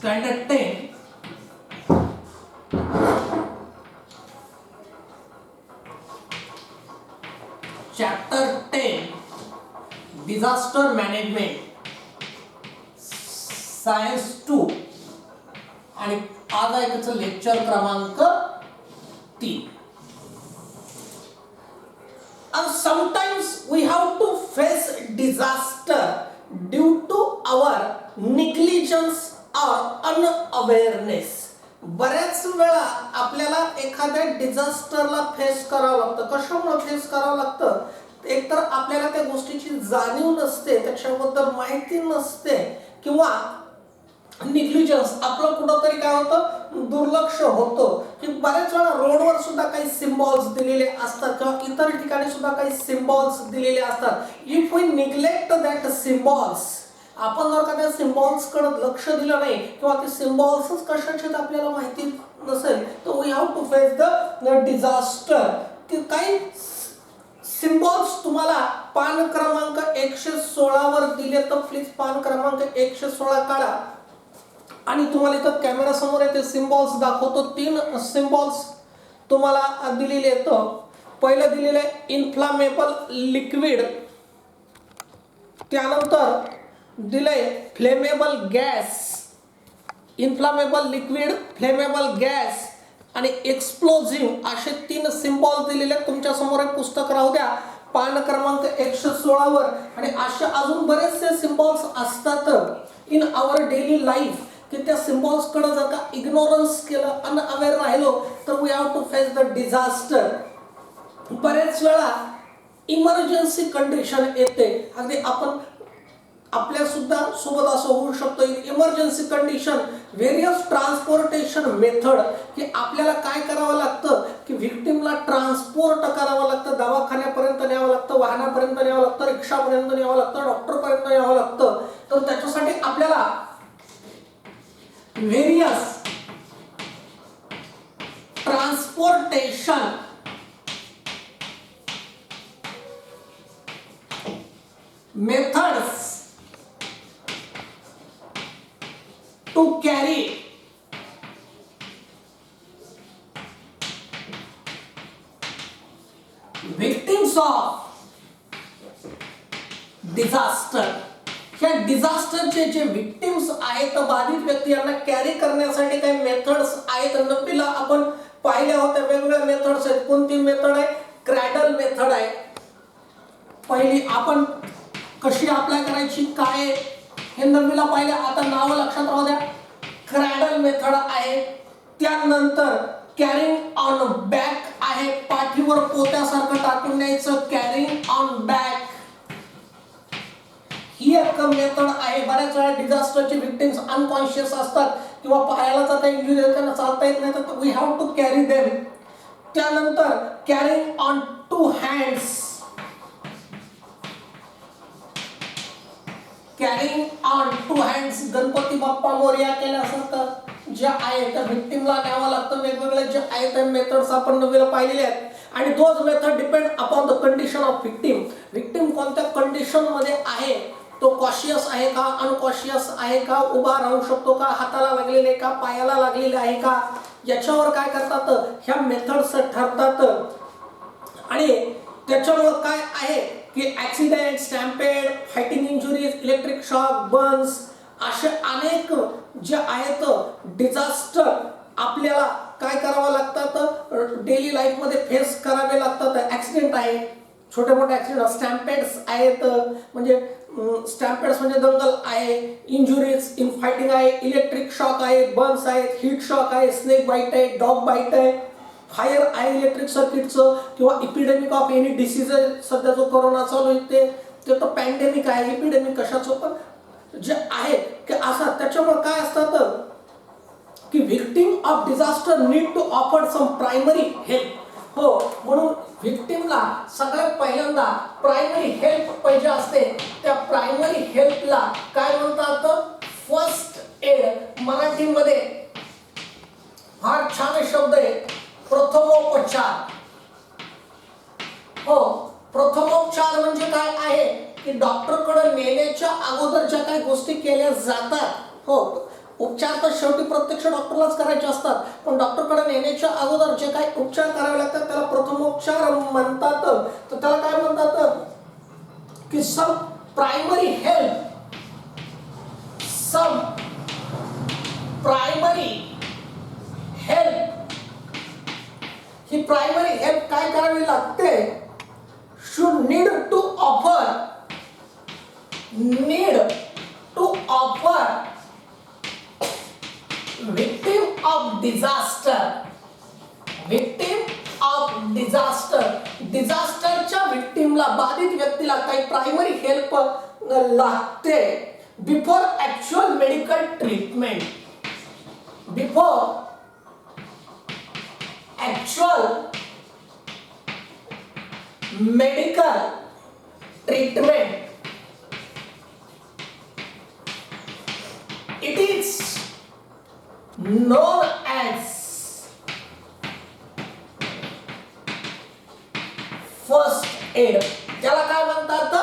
Standard 10, Chapter 10, Disaster Management, Science 2. आणि आज आहे त्याचं लेक्चर क्रमांक 3. And sometimes we have to face disaster due to our negligence or unawareness. बऱ्याच वेळा आपल्याला एखाद्या डिझास्टरला फेस करावं लागतं. कशामुळे फेस करावं लागतं? एकतर आपल्याला त्या गोष्टीची जाणीव नसते, त्याच्याबद्दल माहिती नसते, किंवा निग्लिजन्स आपलं कुठंतरी काय होतं, दुर्लक्ष होतं. की बऱ्याच वेळा रोडवर सुद्धा काही सिम्बॉल्स दिलेले असतात किंवा इतर ठिकाणी सुद्धा काही सिम्बॉल्स दिलेले असतात. If we neglect that symbols, आपण जर का त्या सिम्बॉल्स कडे लक्ष दिलं नाही किंवा ते सिम्बॉल्सच कशाचे आपल्याला माहिती नसेल, तर we have to face the disaster. की काही सिम्बॉल्स तुम्हाला पान क्रमांक 116 वर दिले, तर प्लीज पान क्रमांक 116 काढा आणि तुम्हाला इथं कॅमेरा समोर आहे ते सिम्बॉल्स दाखवतो. 3 सिम्बॉल्स तुम्हाला दिलेले आहेत. पहिलं दिलेलं आहे इन्फ्लामेबल लिक्विड, त्यानंतर दिलंय flammable gas, inflammable liquid, flammable gas आणि एक्सप्लोजिव्ह, असे 3 सिम्बॉल्स दिलेले आहेत. तुमच्या समोर एक पुस्तक राहू द्या पान क्रमांक 116 वर. आणि असे अजून बरेचसे सिम्बॉल्स असतात इन आवर डेली लाईफ, की त्या सिम्बॉल्स कडे जर का इग्नोरन्स केलं, अनअवेअर राहिलो, तर we have to face the disaster. बरेच वेळा इमर्जन्सी कंडिशन येते. अगदी आपण आपल्या सुद्धा सोबत असं होऊ शकतो. Emergency condition, various transportation method, की आपल्याला काय करावं लागतं, की व्हिक्टिमला ट्रान्सपोर्ट करावं लागतं, दवाखान्यापर्यंत न्यावं लागतं, वाहनापर्यंत न्यावं लागतं, रिक्षापर्यंत न्यावं लागतं, डॉक्टरपर्यंत न्यावं लागतं. तर त्याच्यासाठी आपल्याला various transportation methods to carry victims of disaster. ह्या डिझास्टरचे जे विक्टिम्स आहेत, बाधित व्यक्ती, यांना कॅरी करण्यासाठी काही मेथड्स आहेत. नक्कीला आपण पाहिल्या होत्या, वेगवेगळ्या मेथड्स आहेत. कोणती मेथड आहे? क्रॅडल मेथड आहे. पहिली आपण कशी अप्लाय करायची, काय हे नववीला पाहिलं. आता नाव लक्षात राहू द्या. क्रॅडल मेथड आहे. त्यानंतर कॅरिंग ऑन बॅक आहे, पाठीवर पोत्यासारखं टाकून द्यायचं, कॅरिंग ऑन बॅक ही एक मेथड आहे. बऱ्याच वेळा डिझास्टरचे विक्टिम्स अनकॉन्शियस असतात किंवा पायाला जाता इंजुरी, त्यांना चालता येत नाही, तर we have to carry them. त्यानंतर carrying on 2 hands, carrying on 2 hands, Ganpati Bappa Morya केल्यासारखं जे आहे त्या व्हिक्टिमला न्यावं लागतं. वेगवेगळे जे आहेत त्या मेथड्स आपण नवीन पाहिलेले आहेत. आणि those method depend upon the condition of victim. Victim कोणत्या कंडिशन मध्ये आहे, तो कॉशियस आहे का, अनकॉशियस आहे का, उभा राहू शकतो का, हाताला लागलेले आहे का, पायाला लागलेले आहे का, याच्यावर काय करतात, ह्या मेथड्स ठरतात. आणि त्याच्यामुळे काय आहे की accident, stampede, fighting injuries, electric shock, burns, असे अनेक जे आहेत डिझास्टर आपल्याला काय करावं लागतात, डेली लाईफ मध्ये फेस करावे लागतात. ऍक्सिडेंट आहे, छोटे मोठे ऍक्सिडेंट, स्टॅम्पेड्स आहेत, म्हणजे स्टॅम्पेड्स म्हणजे दंगल आहे, इंजुरीज इन फायटिंग आहे, इलेक्ट्रिक शॉक आहे, बर्न्स आहेत, हीट शॉक आहे, स्नेक बाईट आहे, डॉग बाईट आहे, फायर आहे इलेक्ट्रिक सर्किटचं, किंवा इपिडेमिक ऑफ एनी डिसीज आहे. सध्या जो कोरोना चालू आहे ते तर पॅन्डेमिक आहे, इपिडेमिक कशाचं पण जे आहे की असं. त्याच्यामुळे काय असतं की victim of disaster need to offer some primary help. हो, म्हणून व्हिक्टिमला सगळ्यात पहिल्यांदा प्रायमरी हेल्प पाहिजे असते. त्या प्रायमरी हेल्पला काय म्हणतात, फर्स्ट एड. मराठीमध्ये फार छान शब्द आहे, प्रथमोपचार. हो, प्रथमोपचार म्हणजे काय आहे की डॉक्टरकडे नेण्याच्या अगोदर ज्या काही गोष्टी केल्या जातात, हो, उपचार तर शेवटी प्रत्यक्ष डॉक्टरलाच करायचे असतात, पण डॉक्टरकडे नेण्याच्या अगोदर जे काही उपचार करावे लागतात त्याला प्रथमोपचार म्हणतात. तर त्याला काय म्हणतात की some primary help, some primary help. ही प्रायमरी हेल्प काय करावी लागते? Should need to offer, need to offer victim of disaster, victim of disaster, डिझास्टरच्या विक्टिमला, बाधित व्यक्तीला काही प्रायमरी हेल्प लागते before actual medical treatment, before actual medical treatment. It is known as first aid. त्याला काय म्हणतात?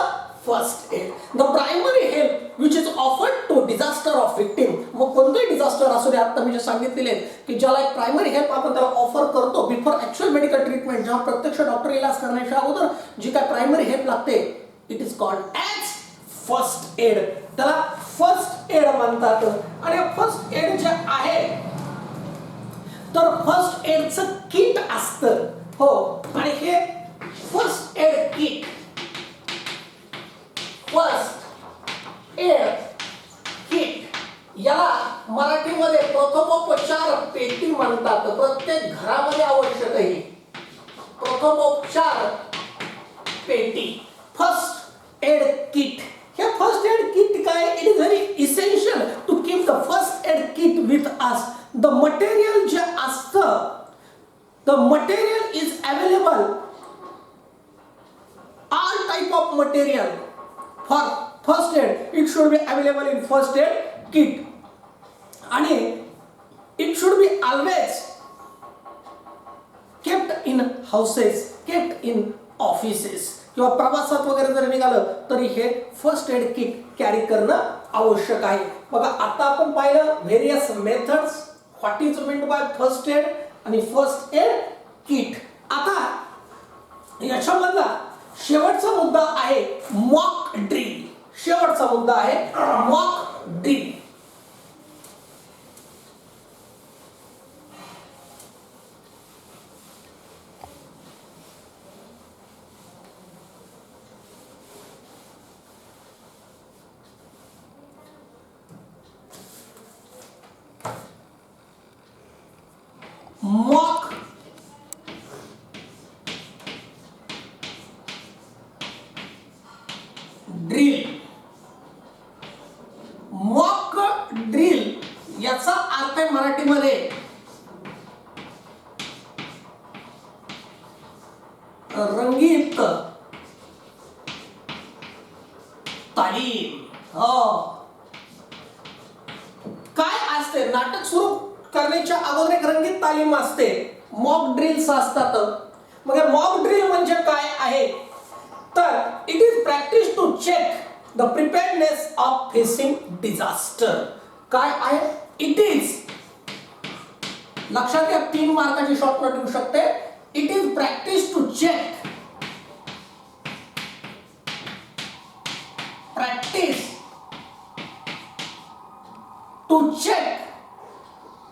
First aid. The primary help which is offered to disaster of victim. मग कोणतेही डिझास्टर असू दे, आता मी जे सांगितलेले की ज्याला एक प्रायमरी हेल्प आपण त्याला ऑफर करतो बिफोर ऍक्च्युअल मेडिकल ट्रीटमेंट, जेव्हा प्रत्यक्ष डॉक्टर इलाज करण्याच्या अगोदर जी काय प्रायमरी हेल्प लागते, it is called as first aid. त्याला फर्स्ट एड म्हणतात. आणि फर्स्ट एड जे आहे तर फर्स्ट एडचं किट असतं. हो, आणि हे first aid kit, first aid kit, याला मराठीमध्ये प्रथमोपचार पेटी म्हणतात. प्रत्येक घरामध्ये आवश्यक आहे प्रथमोपचार पेटी, फर्स्ट एड किट. हे फर्स्ट एड किट काय, it is very essential to keep the first aid kit with us. The material जे असतं, the material is available, all type of material for first aid, it should be available in first aid kit. आणि it should be always kept in houses, kept in offices. किंवा प्रवासात वगैरे जर निघालं तरी हे फर्स्ट एड किट कॅरी करणं आवश्यक आहे. बघा, आता आपण पाहिलं various methods, what is meant by first aid आणि फर्स्ट एड किट. आता याच्यामधला शेवटचा मुद्दा आहे मॉक ड्रिल. शेवटचा मुद्दा आहे mock drill. Mock drill. Mock drill याचा अर्थ आहे मराठीमध्ये रंगीत तालीम. काय असते, नाटक सुरू करण्याच्या अगोदर एक रंगीत तालीम असते, मॉक ड्रिल्स असतात. मग मॉक ड्रिल म्हणजे काय आहे तर it is practice to check the preparedness of facing disaster. काय आहे, इट इज, लक्षात घ्या 3 मार्काची शॉर्टकट येऊ शकते. It is practice to check, practice to check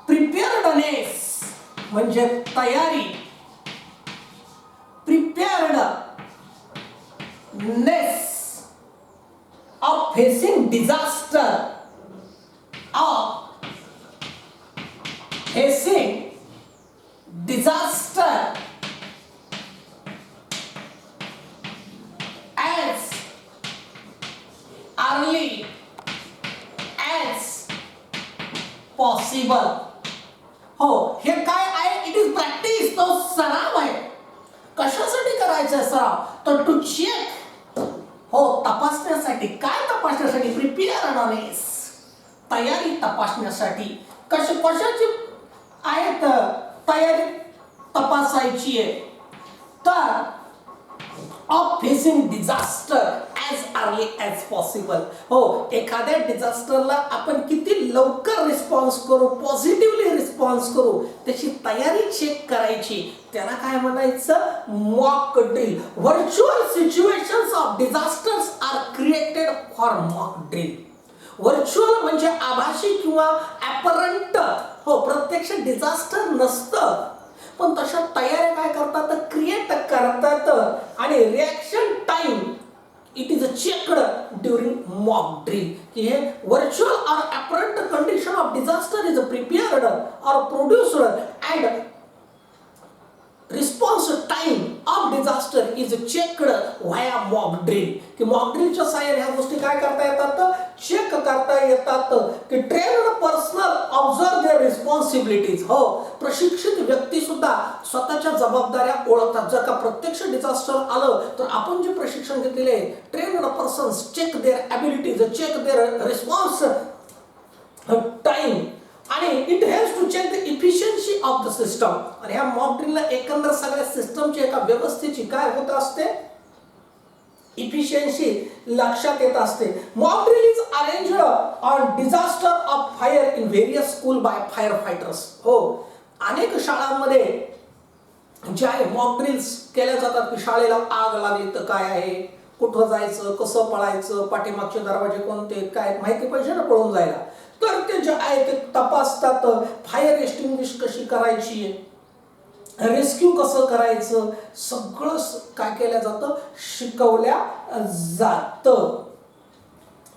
preparedness म्हणजे तयारी, preparedness of facing disaster, of facing disaster as early as possible. हो, हे काय आहे, इट इज प्रॅक्टिस, तो सराव आहे. कशासाठी करायचा सराव तर टू चेक, हो तपासण्यासाठी. काय तपासण्यासाठी, प्रिपेअर्डनेस, तयारी तपासण्यासाठी. कशाची आहे तयारी तपासायची आहे तर of facing disaster as early as possible. हो, एखाद्या डिझास्टरला आपण किती लवकर रिस्पॉन्स करू, पॉझिटिव्हली रिस्पॉन्स करू, त्याची तयारी चेक करायची. त्याला काय म्हणायचं? Mock drill. Virtual situations of disasters are created for mock drill. Virtual म्हणजे आभासी किंवा ॲपरंट. हो, प्रत्यक्ष डिझास्टर नसतं, पण तशा तयाऱ्या काय करतात? क्रिएट करतात. आणि reaction time it is checked during mock drill. की हे virtual or apparent condition of disaster is prepared or produced and response time of disaster is checked via mock drill. की मॉक ड्रिलच्या साहाय्याने ह्या गोष्टी काय करता येतात? चेक करता येतात. की trained personnel observe their responsibilities. हो, प्रशिक्षित व्यक्ती सुद्धा स्वतःच्या जबाबदाऱ्या ओळखतात. जर का प्रत्यक्ष डिझास्टर आलं तर आपण जे प्रशिक्षण घेतलेले आहे, trained persons check their abilities, check their response time, आणि it helps to check the efficiency of the system. आणि ह्या मॉक ड्रिलला एकंदर सगळ्या सिस्टमची, एका व्यवस्थेची काय होत असते? इफिशियन्सी लक्षात येत असते. Mock drill is arranged on disaster of fire in various school by fire fighters. हो, अनेक शाळांमध्ये जे आहे मॉक ड्रिल्स केल्या जातात. की शाळेला आग लागली तर काय आहे, कुठं जायचं, कसं पळायचं, पाठीमागचे दरवाजे कोणते, काय माहिती पाहिजे ना पळून जायला. तर ते जे आहे ते तपासतात. फायर एक्सटिंग्विश कशी करायची, रेस्क्यू कसं करायचं, सगळं काय केलं जातं? शिकवल्या जातं.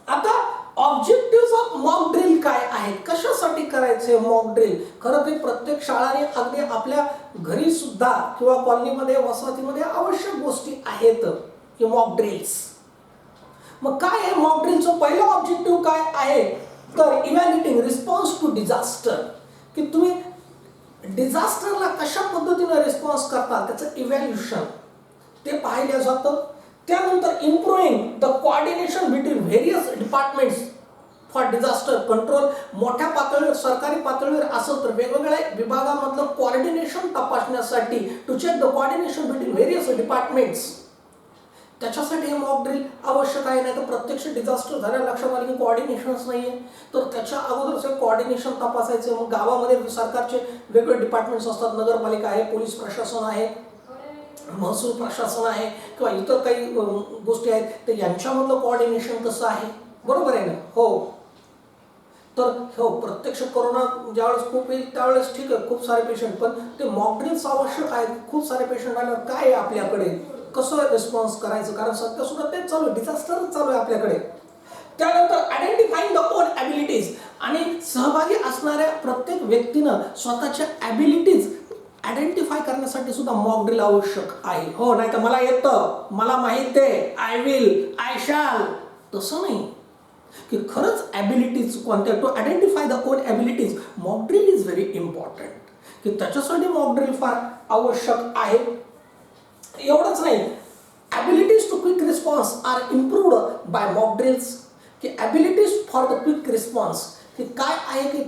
आता ऑब्जेक्टिव्ह ऑफ मॉक ड्रिल काय आहेत? कशासाठी करायचे मॉक ड्रिल? खरं ते प्रत्येक शाळाने, अगदी आपल्या घरी सुद्धा किंवा कॉलनीमध्ये, वसाहतीमध्ये आवश्यक गोष्टी आहेत की मॉक ड्रिल्स. मग काय आहे मॉक ड्रिलचं पहिलं ऑब्जेक्टिव्ह काय आहे? तर इव्हॅल्युएटिंग रिस्पॉन्स टू डिझास्टर. की तुम्ही डिझास्टरला कशा पद्धतीने रिस्पॉन्स करता त्याचं इव्हॅल्युएशन ते पाहिलं जातं. त्यानंतर improving the coordination between various departments for disaster control. मोठ्या पातळीवर, सरकारी पातळीवर असेल तर वेगवेगळ्या विभागामधलं कोऑर्डिनेशन तपासण्यासाठी, to check the coordination between various departments, त्याच्यासाठी हे मॉक ड्रिल आवश्यक आहे. नाही तर प्रत्यक्ष डिझास्टर झाल्या लक्षात आलं की कोऑर्डिनेशनच नाहीये, तर त्याच्या अगोदरच कोऑर्डिनेशन तपासायचं. मग गावामध्ये सरकारचे वेगवेगळे डिपार्टमेंट्स असतात. नगरपालिका आहे, पोलीस प्रशासन आहे, महसूल प्रशासन आहे, किंवा इतर काही गोष्टी आहेत, तर यांच्यामधलं कोऑर्डिनेशन कसं आहे? बरोबर आहे ना? हो. तर हो, प्रत्यक्ष कोरोना ज्यावेळेस खूप येईल त्यावेळेस ठीक आहे, खूप सारे पेशंट, पण ते मॉक ड्रिल्स आवश्यक आहेत. खूप सारे पेशंट आल्यावर काय आहे आपल्याकडे, कसं रिस्पॉन्स करायचं? कारण सध्या सुद्धा तेच चालू आहे, डिझास्टरच चालू आहे आपल्याकडे. त्यानंतर आयडेंटिफाईंग द ओन ॲबिलिटीज. आणि सहभागी असणाऱ्या प्रत्येक व्यक्तीनं स्वतःच्या ॲबिलिटीज आयडेंटिफाय करण्यासाठी सुद्धा मॉक ड्रिल आवश्यक आहे. हो, नाही तर मला येतं, मला माहिती आहे, आय विल, आय शॅल, तसं नाही. की खरंच ॲबिलिटीज कोणत्या, to identify the own abilities, mock drill is very important. की त्याच्यासाठी मॉक ड्रिल फार आवश्यक आहे. एवढंच नाही, abilities to quick response are improved by mock drills. की abilities for the quick response, की काय आहे की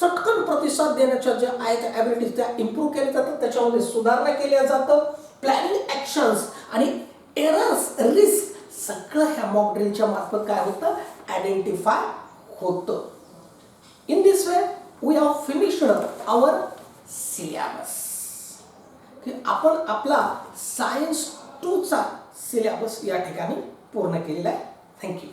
चटकन प्रतिसाद देण्याच्या ज्या आहेत ॲबिलिटीज त्या इम्प्रूव्ह केल्या जातात, त्याच्यामध्ये सुधारणा केल्या जातं. प्लॅनिंग ॲक्शन्स आणि एरर्स, रिस्क सगळं ह्या मॉक ड्रिलच्या मार्फत काय होतं? आयडेंटिफाय होतं. In this way we have finished our syllabus. की आपण आपला सायन्स 2चा सिलेबस या ठिकाणी पूर्ण केलेला आहे. थँक्यू.